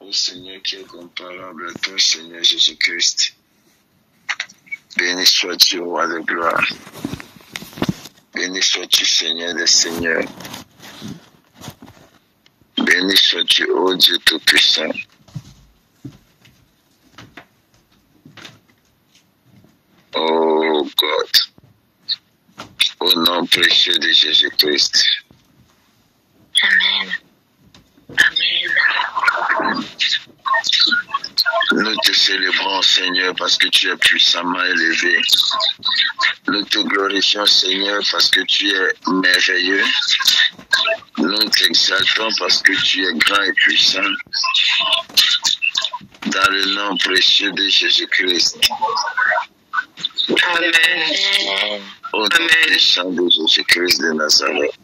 Ô Seigneur, qui est comparable à toi, Seigneur Jésus-Christ. Béni sois-tu, roi de gloire. Béni sois-tu, Seigneur des seigneurs. Béni sois-tu, ô Dieu Tout-Puissant. Oh God. Au nom précieux de Jésus-Christ. Amen. Amen. Nous te célébrons, Seigneur, parce que tu es puissamment élevé. Nous te glorifions, Seigneur, parce que tu es merveilleux. Nous t'exaltons parce que tu es grand et puissant. Dans le nom précieux de Jésus-Christ. Amen. Au nom puissant de Jésus-Christ de Nazareth.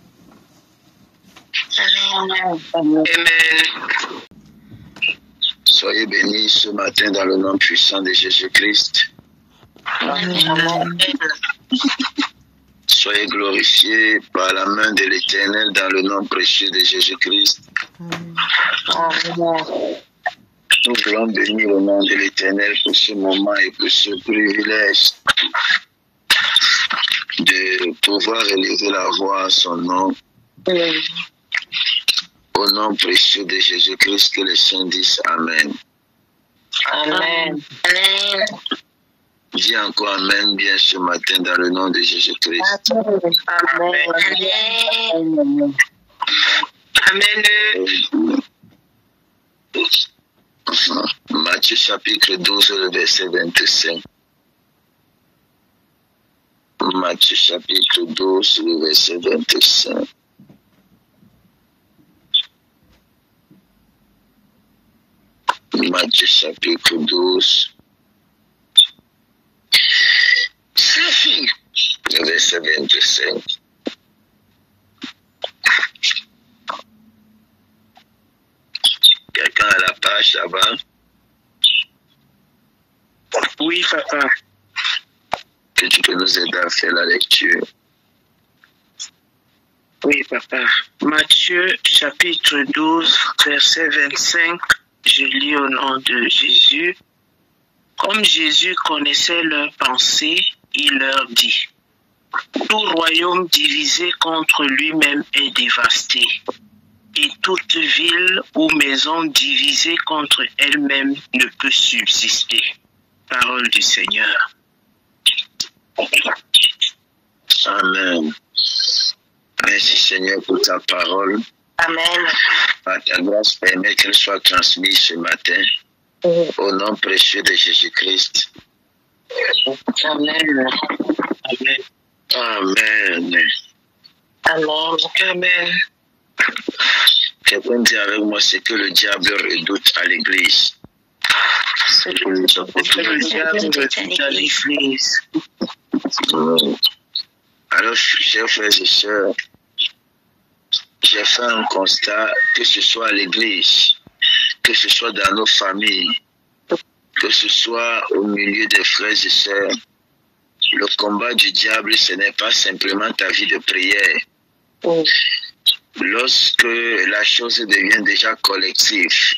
Amen. Amen. Soyez bénis ce matin dans le nom puissant de Jésus-Christ. Amen. Soyez glorifiés par la main de l'Éternel dans le nom précieux de Jésus-Christ. Amen. Nous voulons bénir le nom de l'Éternel pour ce moment et pour ce privilège de pouvoir élever la voix à son nom. Au nom précieux de Jésus-Christ, que les saints disent Amen. Amen. Amen. Dis encore Amen bien ce matin dans le nom de Jésus-Christ. Amen. Amen. Matthieu chapitre 12, le verset 25. Matthieu chapitre 12, le verset 25. Matthieu chapitre 12, le verset 25. Quelqu'un à la page là-bas? Oui, papa. Que tu peux nous aider à faire la lecture. Oui, papa. Matthieu, chapitre 12, verset 25. Je lis au nom de Jésus. Comme Jésus connaissait leurs pensées, il leur dit: tout royaume divisé contre lui-même est dévasté, et toute ville ou maison divisée contre elle-même ne peut subsister. Parole du Seigneur. Amen. Merci Seigneur pour ta parole. Amen. Par ta grâce, permet qu'elle soit transmise ce matin. Au nom précieux de Jésus-Christ. Amen. Amen. Amen. Amen. Amen. Quelqu'un dit avec moi ce que le diable redoute à l'église. Que le diable redoute à l'église. Alors, chers frères et sœurs, j'ai fait un constat, que ce soit à l'église, que ce soit dans nos familles, que ce soit au milieu des frères et sœurs, le combat du diable, ce n'est pas simplement ta vie de prière. Lorsque la chose devient déjà collective,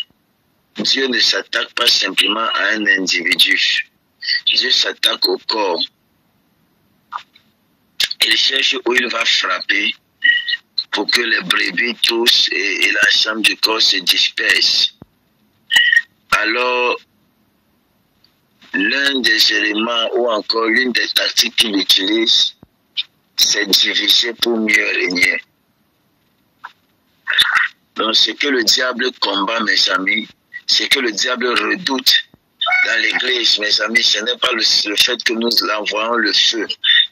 Dieu ne s'attaque pas simplement à un individu. Dieu s'attaque au corps. Il cherche où il va frapper pour que les brebis tous et l'ensemble du corps se dispersent. Alors, l'un des éléments ou encore l'une des tactiques qu'il utilise, c'est diviser pour mieux régner. Donc, ce que le diable combat, mes amis, ce que le diable redoute dans l'église, mes amis, ce n'est pas le fait que nous l'envoyons le feu.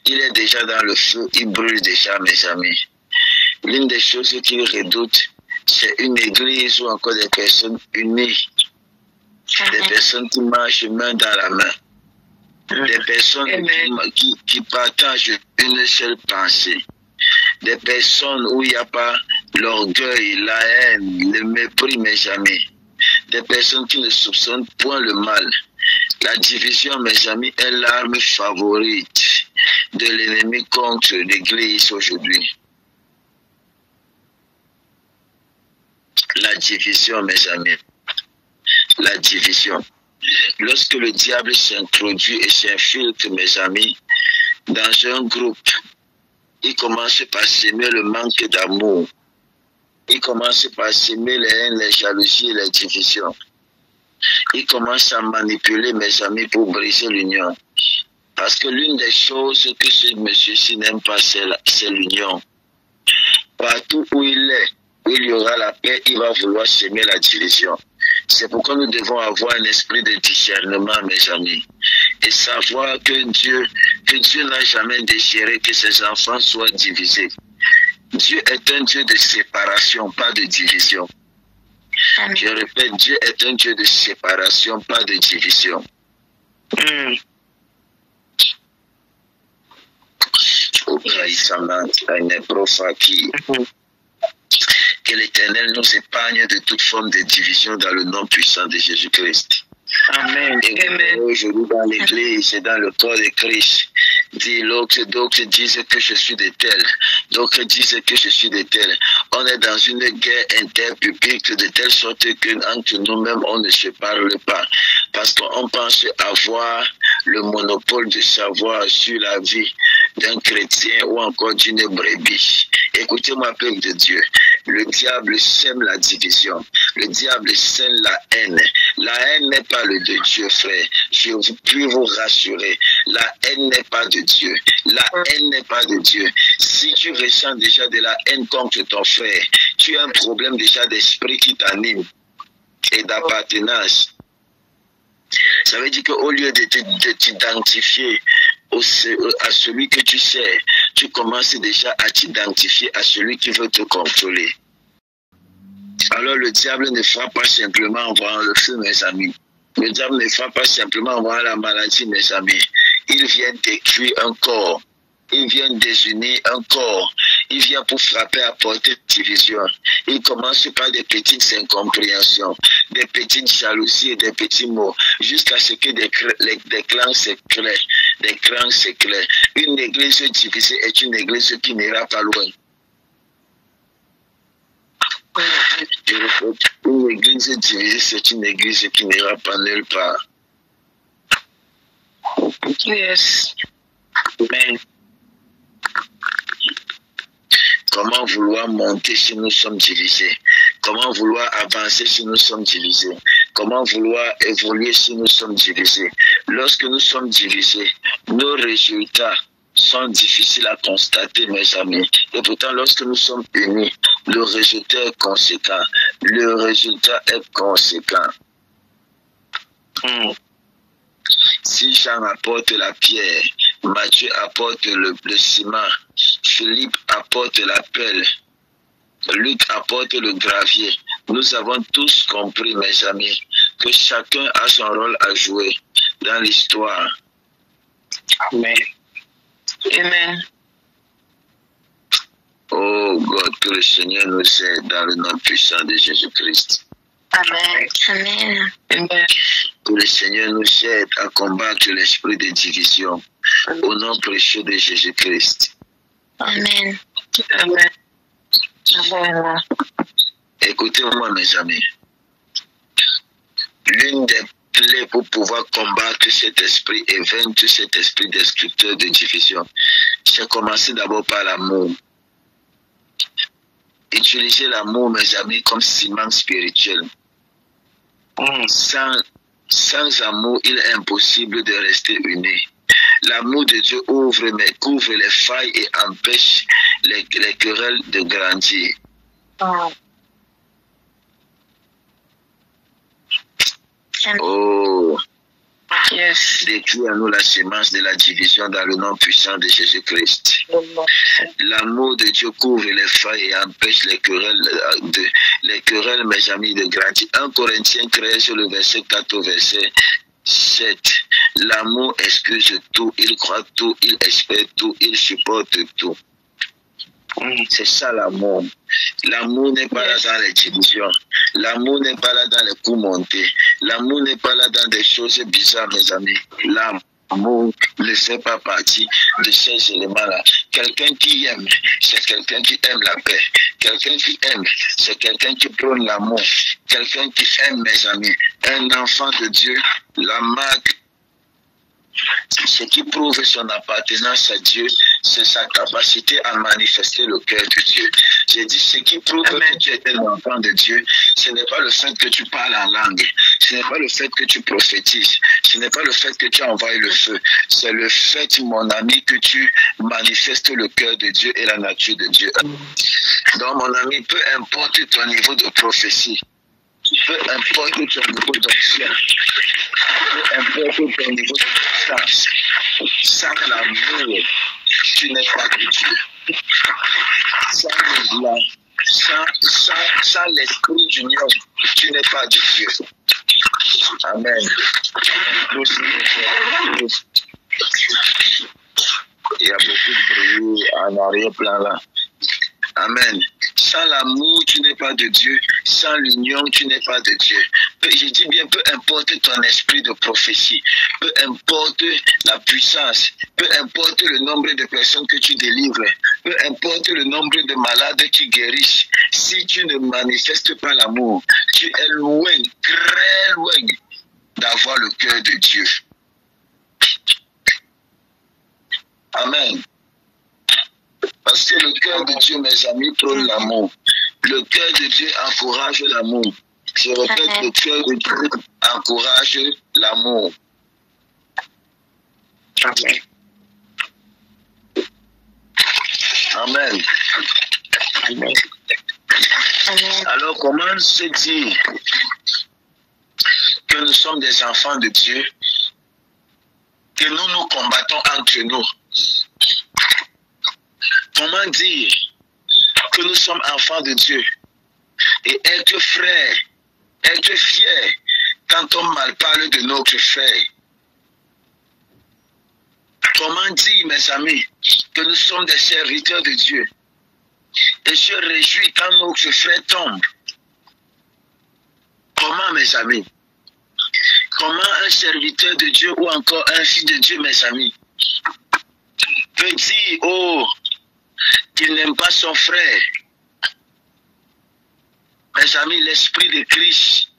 Il est déjà dans le feu, il brûle déjà, mes amis. L'une des choses qu'il redoute, c'est une église ou encore des personnes unies. Des personnes qui marchent main dans la main. Des personnes qui partagent une seule pensée. Des personnes où il n'y a pas l'orgueil, la haine, le mépris, mes amis. Des personnes qui ne soupçonnent point le mal. La division, mes amis, est l'arme favorite de l'ennemi contre l'église aujourd'hui. La division, mes amis. la division. Lorsque le diable s'introduit et s'infiltre, mes amis, dans un groupe, il commence par s'aimer le manque d'amour. Il commence par s'aimer les haines, les jalousies et les divisions. Il commence à manipuler, mes amis, pour briser l'union. Parce que l'une des choses que ce monsieur-ci n'aime pas, c'est l'union. Partout où il est, où il y aura la paix, il va vouloir s'aimer la division. C'est pourquoi nous devons avoir un esprit de discernement, mes amis, et savoir que Dieu n'a jamais désiré que ses enfants soient divisés. Dieu est un Dieu de séparation, pas de division. Amen. Je répète, Dieu est un Dieu de séparation, pas de division. Que l'Éternel nous épargne de toute forme de division dans le nom puissant de Jésus-Christ. Amen. Et aujourd'hui dans l'église et dans le corps de Christ, d'autres disent que je suis de tel, d'autres disent que je suis de tel. On est dans une guerre interpublique de telle sorte que entre nous-mêmes on ne se parle pas. Parce qu'on pense avoir le monopole de savoir sur la vie d'un chrétien ou encore d'une brebis. Écoutez-moi, peuple de Dieu. Le diable sème la division. Le diable sème la haine. La haine n'est pas le de Dieu, frère. Je puis vous rassurer. La haine n'est pas de Dieu. La haine n'est pas de Dieu. Si tu ressens déjà de la haine contre ton frère, tu as un problème déjà d'esprit qui t'anime et d'appartenance. Ça veut dire qu'au lieu de t'identifier à celui que tu sais, tu commences déjà à t'identifier à celui qui veut te contrôler. Alors le diable ne frappe pas simplement en voyant le feu, mes amis. Le diable ne frappe pas simplement en voyant la maladie, mes amis. Il vient détruire un corps. Il vient désunir un corps. Il vient pour frapper, apporter division. Il commence par des petites incompréhensions, des petites jalousies et des petits mots, jusqu'à ce que des clans s'éclairent. Des clans s'éclairent. Une église divisée est une église qui n'ira pas loin. Je répète, une église divisée, c'est une église qui n'ira pas nulle part. Yes. Amen. Comment vouloir monter si nous sommes divisés? Comment vouloir avancer si nous sommes divisés? Comment vouloir évoluer si nous sommes divisés? Lorsque nous sommes divisés, nos résultats sont difficiles à constater, mes amis. Et pourtant, lorsque nous sommes unis, le résultat est conséquent. Le résultat est conséquent. Si Jean apporte la pierre, Matthieu apporte le ciment, Philippe apporte la pelle, Luc apporte le gravier. Nous avons tous compris, mes amis, que chacun a son rôle à jouer dans l'histoire. Amen. Amen. Oh God, que le Seigneur nous aide dans le nom puissant de Jésus-Christ. Amen. Amen. Amen. Que le Seigneur nous aide à combattre l'esprit de division. Au nom précieux de Jésus-Christ. Amen. Amen. Amen. Écoutez-moi, mes amis. L'une des clés pour pouvoir combattre cet esprit et vaincre cet esprit destructeur de division, c'est commencer d'abord par l'amour. Utilisez l'amour, mes amis, comme ciment spirituel. Sans amour, il est impossible de rester uni. L'amour de Dieu couvre les failles et empêche les querelles de grandir. Oh, Yes. détruis à nous la semence de la division dans le nom puissant de Jésus-Christ. L'amour de Dieu couvre les failles et empêche les querelles, mes amis, de grandir. 1 Corinthiens 13, le verset 4 au verset 7. L'amour excuse tout, il croit tout, il espère tout, il supporte tout. C'est ça l'amour. L'amour n'est pas là dans les divisions. L'amour n'est pas là dans les coups montés. L'amour n'est pas là dans des choses bizarres, mes amis. L'amour ne fait pas partie de ces éléments-là. Quelqu'un qui aime, c'est quelqu'un qui aime la paix. Quelqu'un qui aime, c'est quelqu'un qui prône l'amour. Quelqu'un qui aime, mes amis, un enfant de Dieu, la marque, ce qui prouve son appartenance à Dieu, c'est sa capacité à manifester le cœur de Dieu. J'ai dit, ce qui prouve que tu es un enfant de Dieu, ce n'est pas le fait que tu parles en langue, ce n'est pas le fait que tu prophétises, ce n'est pas le fait que tu envoies le feu, c'est le fait, mon ami, que tu manifestes le cœur de Dieu et la nature de Dieu. Donc, mon ami, peu importe ton niveau de prophétie, peu importe ton niveau d'onction, peu importe ton niveau de puissance, sans l'amour, tu n'es pas de Dieu. Sans l'esprit d'union, tu n'es pas de Dieu. Amen. Il y a beaucoup de bruit en arrière-plan là. Amen. Sans l'amour, tu n'es pas de Dieu. Sans l'union, tu n'es pas de Dieu. Je dis bien, peu importe ton esprit de prophétie, peu importe la puissance, peu importe le nombre de personnes que tu délivres, peu importe le nombre de malades que tu guéris, si tu ne manifestes pas l'amour, tu es loin, très loin d'avoir le cœur de Dieu. Amen. Parce que le cœur de Dieu, mes amis, prône l'amour. Le cœur de Dieu encourage l'amour. Je répète, le cœur de Dieu encourage l'amour. Amen. Amen. Amen. Alors, comment se dire que nous sommes des enfants de Dieu, que nous combattons entre nous? Comment dire que nous sommes enfants de Dieu et être frère, être fier quand on mal parle de notre frère? Comment dire, mes amis, que nous sommes des serviteurs de Dieu et se réjouir quand notre frère tombe? Comment, mes amis? Comment un serviteur de Dieu ou encore un fils de Dieu, mes amis, peut dire, oh, qu'il n'aime pas son frère? Mes amis, l'esprit de Christ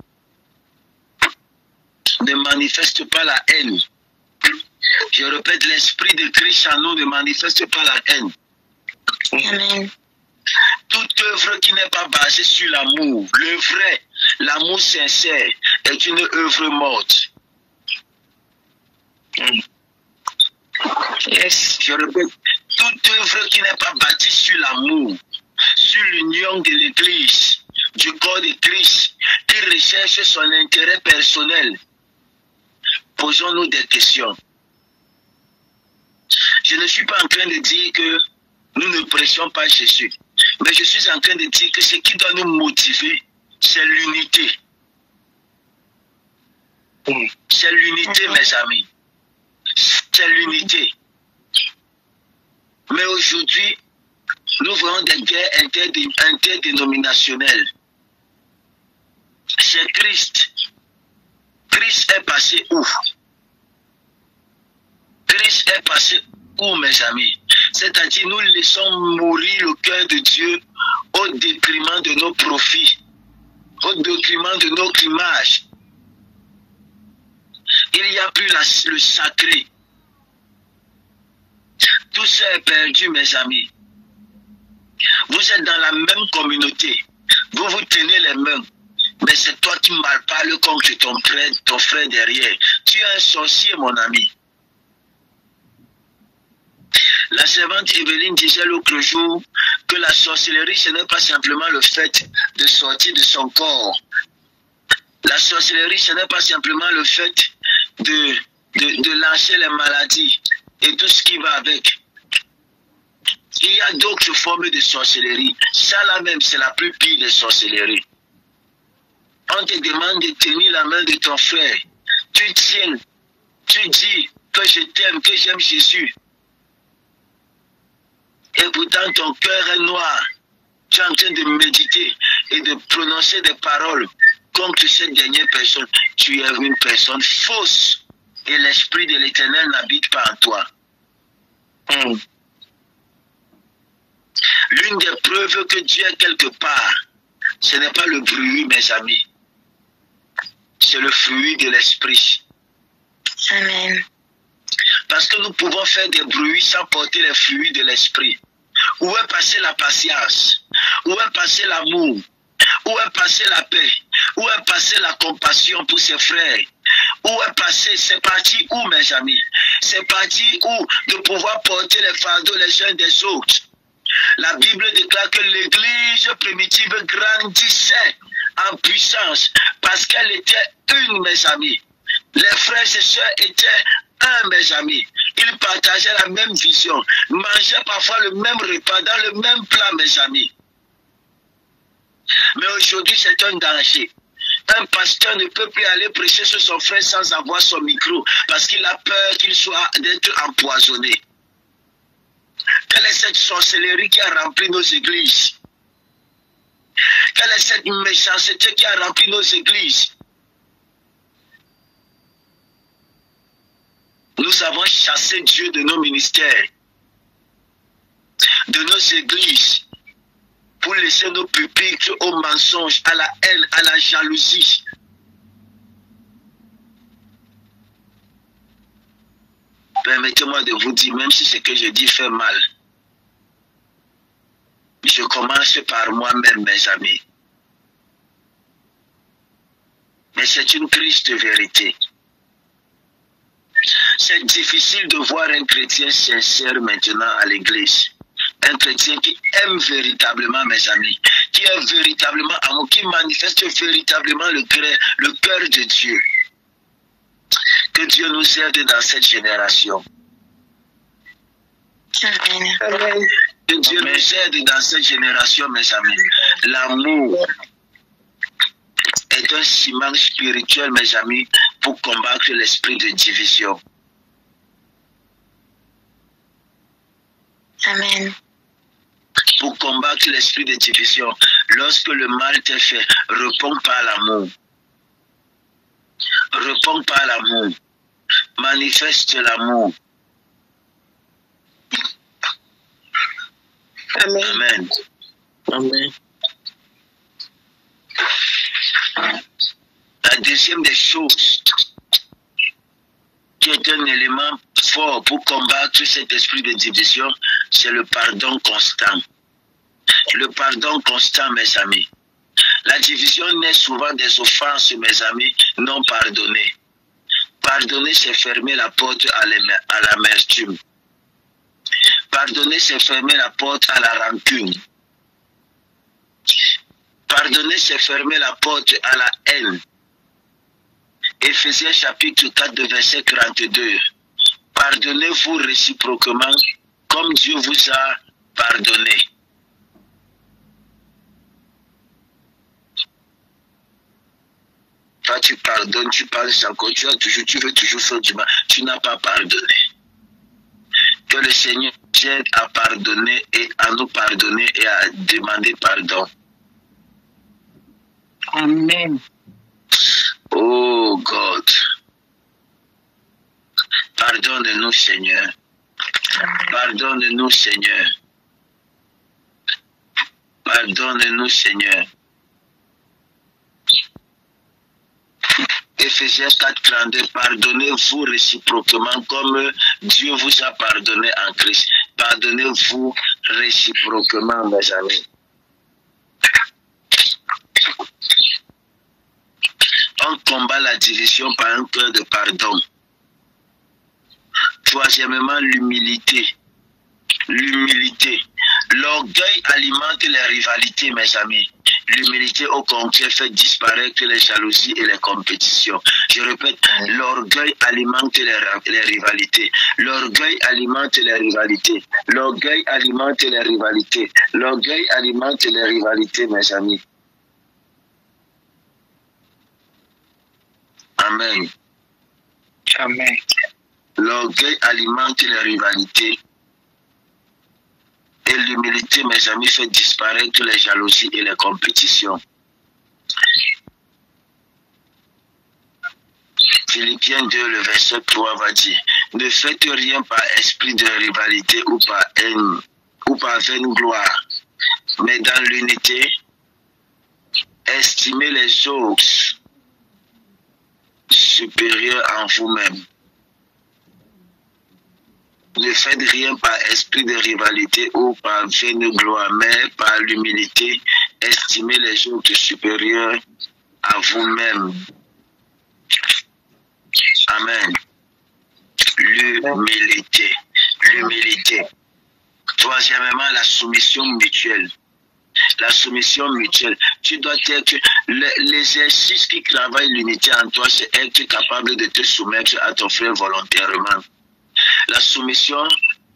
ne manifeste pas la haine. Je répète, l'esprit de Christ en nous ne manifeste pas la haine. Amen. Toute œuvre qui n'est pas basée sur l'amour, le vrai, l'amour sincère, est une œuvre morte. Yes. Je répète, toute œuvre qui n'est pas bâtie sur l'amour, sur l'union de l'Église, du corps de Christ, qui recherche son intérêt personnel, posons-nous des questions. Je ne suis pas en train de dire que nous ne prêchons pas Jésus, mais je suis en train de dire que ce qui doit nous motiver, c'est l'unité. C'est l'unité, mes amis. C'est l'unité. Mais aujourd'hui, nous voyons des guerres interdénominationnelles. C'est Christ. Christ est passé où? Christ est passé où, mes amis? C'est-à-dire, nous laissons mourir le cœur de Dieu au détriment de nos profits, au détriment de notre image. Il n'y a plus le sacré. Tout ça est perdu, mes amis. Vous êtes dans la même communauté. Vous vous tenez les mains. Mais c'est toi qui mal parles contre ton frère derrière. Tu es un sorcier, mon ami. La servante Evelyne disait l'autre jour que la sorcellerie, ce n'est pas simplement le fait de sortir de son corps. La sorcellerie, ce n'est pas simplement le fait de lancer les maladies et tout ce qui va avec. Il y a d'autres formes de sorcellerie. Ça là même, c'est la plus pire des sorcelleries. On te demande de tenir la main de ton frère. Tu tiens, tu dis que je t'aime, que j'aime Jésus. Et pourtant ton cœur est noir. Tu es en train de méditer et de prononcer des paroles contre cette dernière personne. Tu es une personne fausse et l'Esprit de l'Éternel n'habite pas en toi. L'une des preuves que Dieu est quelque part, ce n'est pas le bruit, mes amis. c'est le fruit de l'esprit. Amen. Parce que nous pouvons faire des bruits sans porter les fruits de l'esprit. Où est passée la patience? Où est passé l'amour? Où est passée la paix? Où est passée la compassion pour ses frères? Où est passé? C'est parti où, mes amis? C'est parti où? De pouvoir porter les fardeaux les uns des autres. La Bible déclare que l'église primitive grandissait en puissance parce qu'elle était une, mes amis. Les frères et sœurs étaient un, mes amis. Ils partageaient la même vision, mangeaient parfois le même repas dans le même plat, mes amis. Mais aujourd'hui, c'est un danger. Un pasteur ne peut plus aller prêcher sur son frère sans avoir son micro parce qu'il a peur qu'il soit d'être empoisonné. Quelle est cette sorcellerie qui a rempli nos églises? Quelle est cette méchanceté qui a rempli nos églises? Nous avons chassé Dieu de nos ministères, de nos églises, pour laisser nos pupitres au mensonge, à la haine, à la jalousie. Permettez-moi de vous dire, même si ce que je dis fait mal, je commence par moi-même, mes amis. Mais c'est une triste vérité. C'est difficile de voir un chrétien sincère maintenant à l'église. Un chrétien qui aime véritablement, mes amis, qui est véritablement amour, qui manifeste véritablement le cœur de Dieu. Que Dieu nous aide dans cette génération. Amen. Amen. Que Dieu nous aide dans cette génération, mes amis. L'amour est un ciment spirituel, mes amis, pour combattre l'esprit de division. Amen. Pour combattre l'esprit de division, lorsque le mal t'est fait, réponds par l'amour. Réponds par l'amour. Manifeste l'amour. Amen. Amen. Amen. La deuxième des choses qui est un élément fort pour combattre cet esprit de division, c'est le pardon constant. Le pardon constant, mes amis. La division naît souvent des offenses, mes amis, non pardonnées. Pardonner, c'est fermer la porte à l'amertume. Pardonner, c'est fermer la porte à la rancune. Pardonner, c'est fermer la porte à la haine. Éphésiens chapitre 4, verset 42. Pardonnez-vous réciproquement comme Dieu vous a pardonné. Toi, tu pardonnes, tu parles encore, tu veux toujours faire du mal. Tu n'as pas pardonné. Que le Seigneur aide à pardonner et à nous pardonner et à demander pardon. Amen. Oh God. Pardonne-nous, Seigneur. Pardonne-nous, Seigneur. Pardonne-nous, Seigneur. Éphésiens 4, 32, pardonnez-vous réciproquement comme Dieu vous a pardonné en Christ. Pardonnez-vous réciproquement, mes amis. On combat la division par un cœur de pardon. Troisièmement, l'humilité. L'humilité. L'orgueil alimente les rivalités, mes amis. L'humilité, au contraire, fait disparaître les jalousies et les compétitions. Je répète, l'orgueil alimente les rivalités. L'orgueil alimente les rivalités. L'orgueil alimente les rivalités. L'orgueil alimente les rivalités, mes amis. Amen. Amen. L'orgueil alimente les rivalités. Et l'humilité, mes amis, fait disparaître les jalousies et les compétitions. Philippiens 2, le verset 3 va dire, ne faites rien par esprit de rivalité ou par haine ou par vaine gloire, mais dans l'unité, estimez les autres supérieur en vous-même. Ne faites rien par esprit de rivalité ou par vaine gloire, mais par l'humilité, estimez les autres supérieurs à vous-même. Amen. L'humilité. L'humilité. Troisièmement, la soumission mutuelle. La soumission mutuelle. Tu dois être l'exercice qui travaille l'unité en toi, c'est être capable de te soumettre à ton frère volontairement. La soumission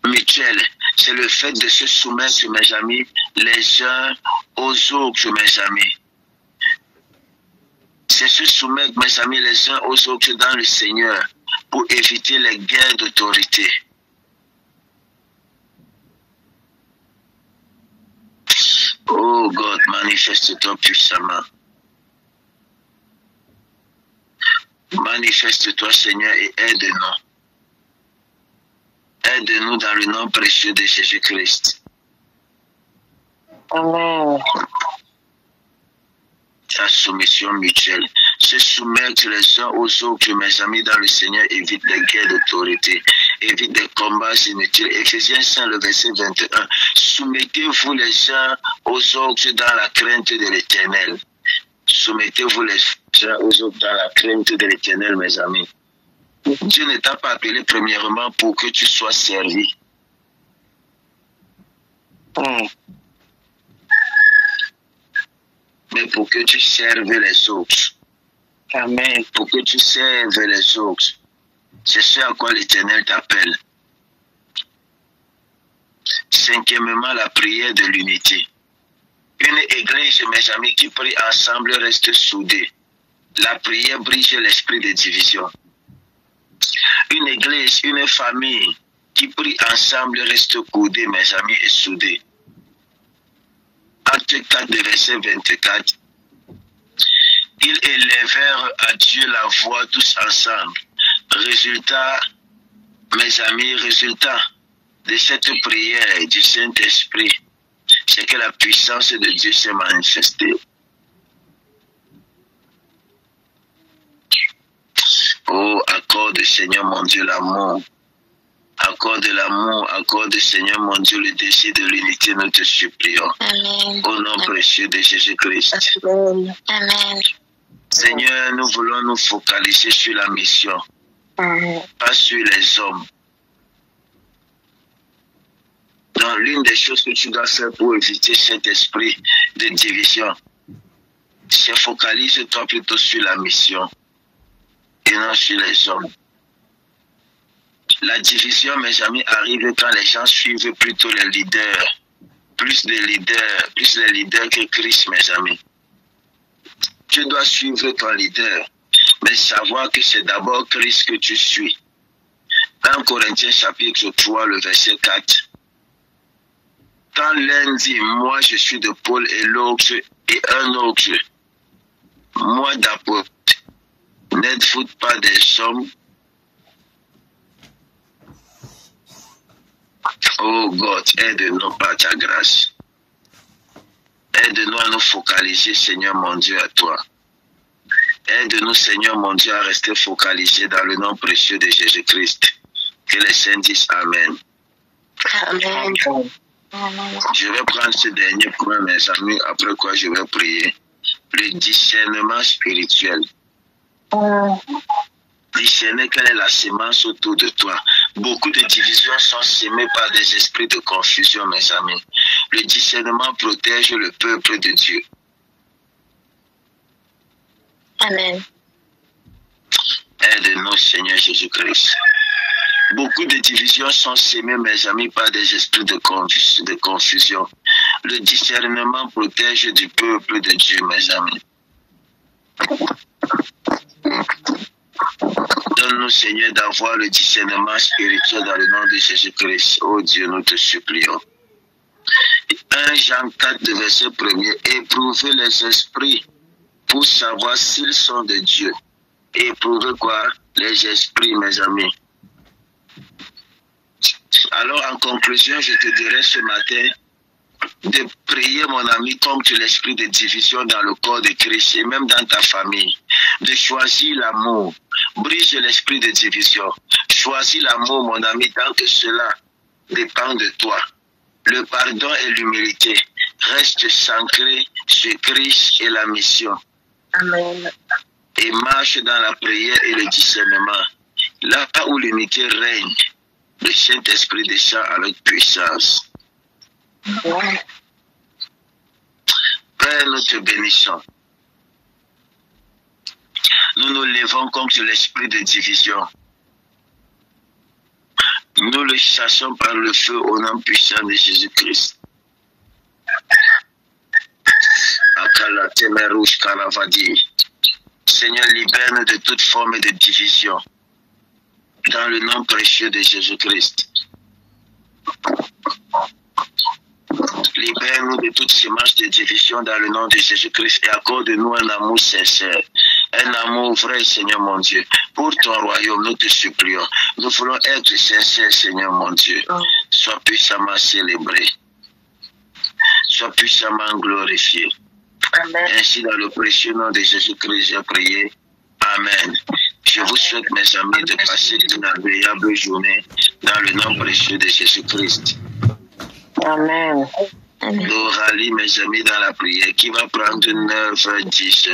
mutuelle, c'est le fait de se soumettre, mes amis, les uns aux autres, mes amis. C'est se soumettre, mes amis, les uns aux autres dans le Seigneur pour éviter les guerres d'autorité. Oh God, manifeste-toi puissamment. Manifeste-toi, Seigneur, et aide-nous. Aide-nous dans le nom précieux de Jésus-Christ. Amen. La soumission mutuelle. Se soumettre les uns aux autres, mes amis, dans le Seigneur, évite les guerres d'autorité, évite les combats inutiles. Éphésiens 5, le verset 21. Soumettez-vous les uns aux autres dans la crainte de l'Éternel. Soumettez-vous les uns aux autres dans la crainte de l'Éternel, mes amis. Dieu ne t'a pas appelé premièrement pour que tu sois servi. Mais pour que tu serves les autres. Amen. Pour que tu serves les autres. C'est ce à quoi l'Éternel t'appelle. Cinquièmement, la prière de l'unité. Une église, mes amis, qui prie ensemble reste soudée. La prière brise l'esprit de division. Une église, une famille qui prie ensemble reste coudée, mes amis, et soudée. Acte 4, verset 24. Ils élevèrent à Dieu la voix tous ensemble. Résultat, mes amis, résultat de cette prière du Saint-Esprit, c'est que la puissance de Dieu s'est manifestée. Oh, accorde, Seigneur mon Dieu, l'amour. Accorde l'amour, accorde, Seigneur mon Dieu, le désir de l'unité, nous te supplions. Amen. Au nom précieux de Jésus-Christ. Amen. Seigneur, nous voulons nous focaliser sur la mission, pas sur les hommes. Donc, l'une des choses que tu dois faire pour éviter cet esprit de division, c'est focalise-toi plutôt sur la mission et non sur les hommes. La division, mes amis, arrive quand les gens suivent plutôt les leaders, plus les leaders que Christ, mes amis. Tu dois suivre ton leader, mais savoir que c'est d'abord Christ que tu suis. 1 Corinthiens chapitre 3, le verset 4. Quand l'un dit, moi je suis de Paul et l'autre et un autre, moi d'apôtre, n'êtes-vous pas des hommes? Oh God, aide-nous par ta grâce. Aide-nous à nous focaliser, Seigneur mon Dieu, à toi. Aide-nous, Seigneur mon Dieu, à rester focalisés dans le nom précieux de Jésus-Christ. Que les saints disent Amen. Amen. Je vais prendre ce dernier point, mes amis, après quoi je vais prier. Le discernement spirituel. Discerner quelle est la sémence autour de toi. Beaucoup de divisions sont sémées par des esprits de confusion, mes amis. Le discernement protège le peuple de Dieu. Amen. Aide-nous, Seigneur Jésus-Christ. Beaucoup de divisions sont sémées, mes amis, par des esprits de confusion. Le discernement protège du peuple de Dieu, mes amis. Donne-nous, Seigneur, d'avoir le discernement spirituel dans le nom de Jésus-Christ. Oh Dieu, nous te supplions. 1 Jean 4, verset 1er. Éprouvez les esprits pour savoir s'ils sont de Dieu. Éprouvez quoi? Les esprits, mes amis. Alors, en conclusion, je te dirai ce matin de prier, mon ami, contre l'esprit de division dans le corps de Christ et même dans ta famille. De choisir l'amour. Brise l'esprit de division. Choisis l'amour, mon ami, tant que cela dépend de toi. Le pardon et l'humilité. Reste ancré sur Christ et la mission. Amen. Et marche dans la prière et le discernement. Là où l'unité règne, le Saint-Esprit descend avec puissance. Amen. Père, nous te bénissons. Nous nous levons contre l'esprit de division. Nous le chassons par le feu au nom puissant de Jésus-Christ. Akala Temerouche Kalavadi. Seigneur, libère-nous de toute forme de division. Dans le nom précieux de Jésus-Christ. Libère-nous de toute semence de division dans le nom de Jésus-Christ et accorde-nous un amour sincère, un amour vrai, Seigneur mon Dieu. Pour ton royaume, nous te supplions. Nous voulons être sincères, Seigneur mon Dieu. Sois puissamment célébré. Sois puissamment glorifié. Amen. Ainsi, dans le précieux nom de Jésus-Christ, j'ai prié. Amen. Je vous souhaite, mes amis, de passer une agréable journée dans le nom précieux de Jésus-Christ. Amen. Nous rallie, mes amis, dans la prière qui va prendre 9h10.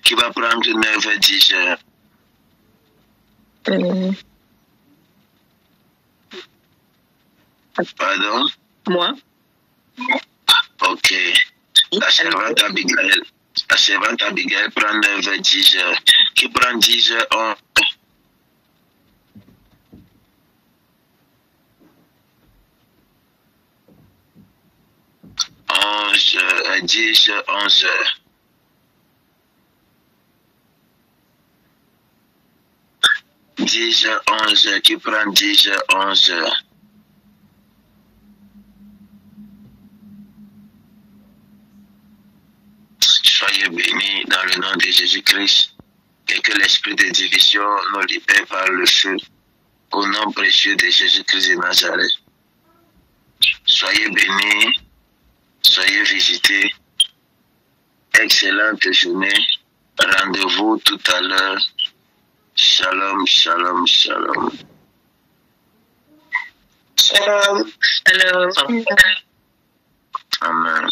Qui va prendre 9h10. Pardon? Moi? Ok. La servante Abigail prend 9h10. Qui prend 10h? 10, 11 heures. 10, 11 heures. Qui prend 10, 11 heures? Soyez bénis dans le nom de Jésus-Christ et que l'esprit de division nous libère par le feu au nom précieux de Jésus-Christ de Nazareth. Soyez bénis. Soyez visités. Excellente journée. Rendez-vous tout à l'heure. Shalom, shalom, shalom. Shalom. Shalom. Amen.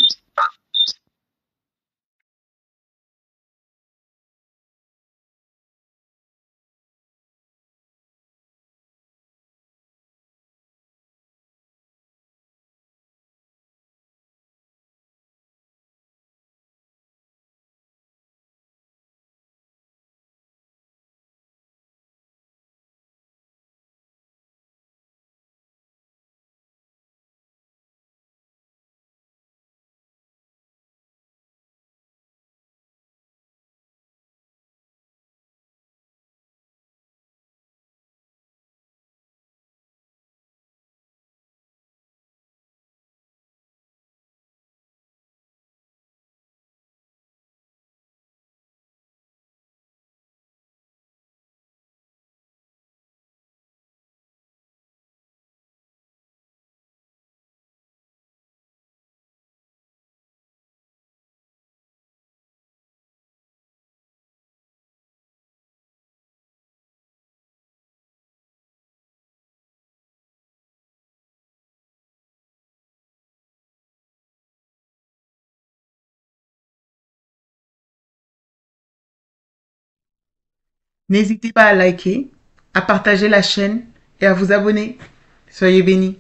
N'hésitez pas à liker, à partager la chaîne et à vous abonner. Soyez bénis.